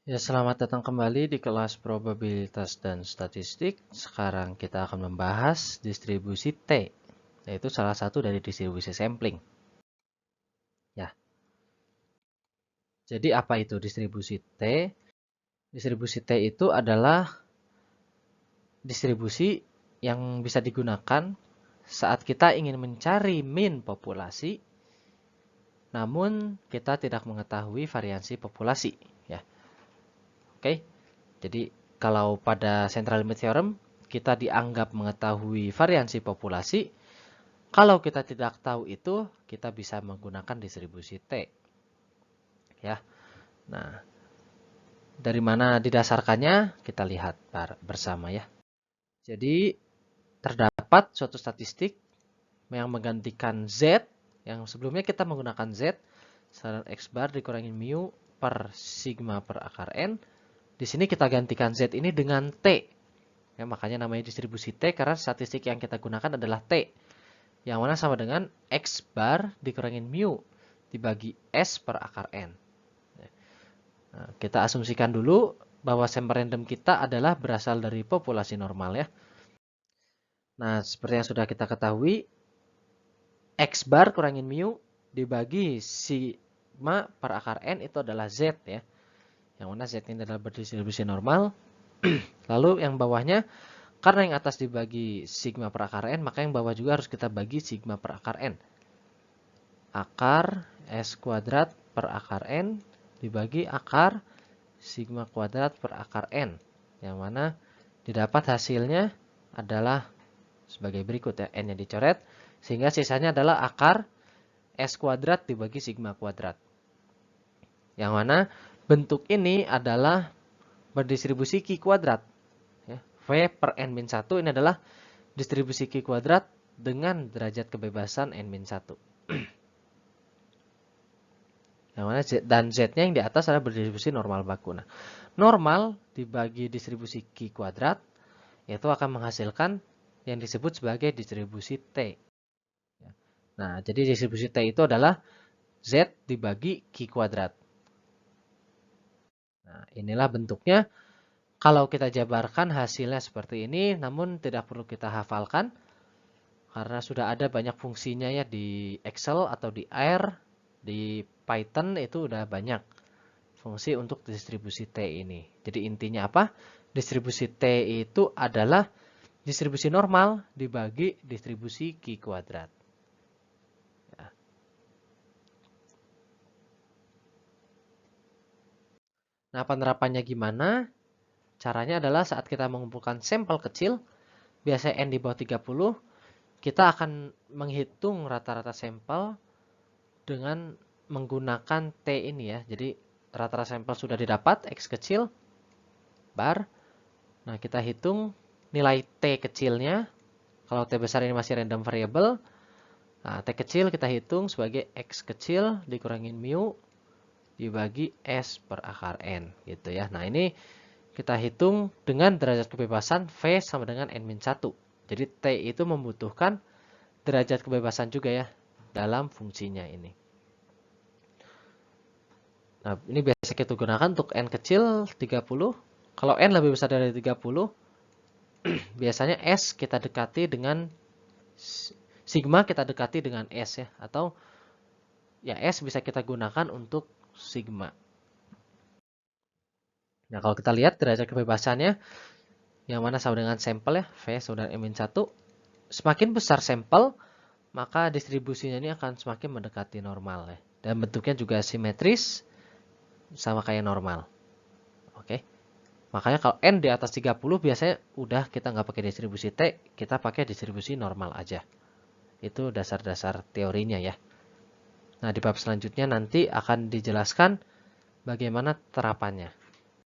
Ya, selamat datang kembali di kelas probabilitas dan statistik. Sekarang kita akan membahas distribusi T, yaitu salah satu dari distribusi sampling. Ya, jadi apa itu distribusi T? Distribusi T itu adalah distribusi yang bisa digunakan saat kita ingin mencari mean populasi, namun kita tidak mengetahui variansi populasi. Ya, oke. Jadi kalau pada central limit theorem kita dianggap mengetahui variansi populasi, kalau kita tidak tahu itu, kita bisa menggunakan distribusi T. Ya. Nah, dari mana didasarkannya? Kita lihat bersama ya. Jadi, terdapat suatu statistik yang menggantikan Z, yang sebelumnya kita menggunakan Z, saran X bar dikurangi mu per sigma per akar N. Di sini kita gantikan Z ini dengan T. Ya, makanya namanya distribusi T karena statistik yang kita gunakan adalah T. Yang mana sama dengan X bar dikurangin mu dibagi S per akar N. Nah, kita asumsikan dulu bahwa sampel random kita adalah berasal dari populasi normal ya. Nah, seperti yang sudah kita ketahui, X bar kurangin mu dibagi sigma per akar N itu adalah Z ya. Yang mana Z ini adalah berdistribusi normal. Lalu yang bawahnya, karena yang atas dibagi sigma per akar N, maka yang bawah juga harus kita bagi sigma per akar N. Akar S kuadrat per akar N dibagi akar sigma kuadrat per akar N. Yang mana didapat hasilnya adalah sebagai berikut ya. N-nya dicoret. Sehingga sisanya adalah akar S kuadrat dibagi sigma kuadrat. Yang mana bentuk ini adalah berdistribusi Q kuadrat. Ya. V per N-1 ini adalah distribusi Q kuadrat dengan derajat kebebasan N-1. Yang mana Z, dan Z-nya yang di atas adalah berdistribusi normal baku. Nah, normal dibagi distribusi Q kuadrat, yaitu akan menghasilkan yang disebut sebagai distribusi T. Nah, jadi distribusi T itu adalah Z dibagi Q kuadrat. Nah, inilah bentuknya. Kalau kita jabarkan hasilnya seperti ini, namun tidak perlu kita hafalkan, karena sudah ada banyak fungsinya ya di Excel atau di R, di Python itu udah banyak fungsi untuk distribusi T ini. Jadi intinya apa? Distribusi T itu adalah distribusi normal dibagi distribusi Q kuadrat. Ya. Nah, penerapannya gimana? Caranya adalah saat kita mengumpulkan sampel kecil, biasanya N di bawah 30, kita akan menghitung rata-rata sampel dengan menggunakan T ini ya. Jadi rata-rata sampel sudah didapat, X kecil, bar. Nah, kita hitung nilai T kecilnya. Kalau T besar ini masih random variable. Nah, T kecil kita hitung sebagai X kecil dikurangin mu dibagi S per akar N. Gitu ya. Nah, ini kita hitung dengan derajat kebebasan V sama dengan N-1. Jadi T itu membutuhkan derajat kebebasan juga ya dalam fungsinya ini. Nah, ini biasa kita gunakan untuk N kecil 30. Kalau N lebih besar dari 30, biasanya S kita dekati dengan sigma kita dekati dengan S ya. Atau ya S bisa kita gunakan untuk sigma. Nah, kalau kita lihat derajat kebebasannya, yang mana sama dengan sampel ya, V sama dengan M-1. Semakin besar sampel, maka distribusinya ini akan semakin mendekati normal ya. Dan bentuknya juga simetris, sama kayak normal. Oke. Makanya kalau N di atas 30 biasanya udah kita nggak pakai distribusi T, kita pakai distribusi normal aja. Itu dasar-dasar teorinya ya. Nah, di bab selanjutnya nanti akan dijelaskan bagaimana terapannya.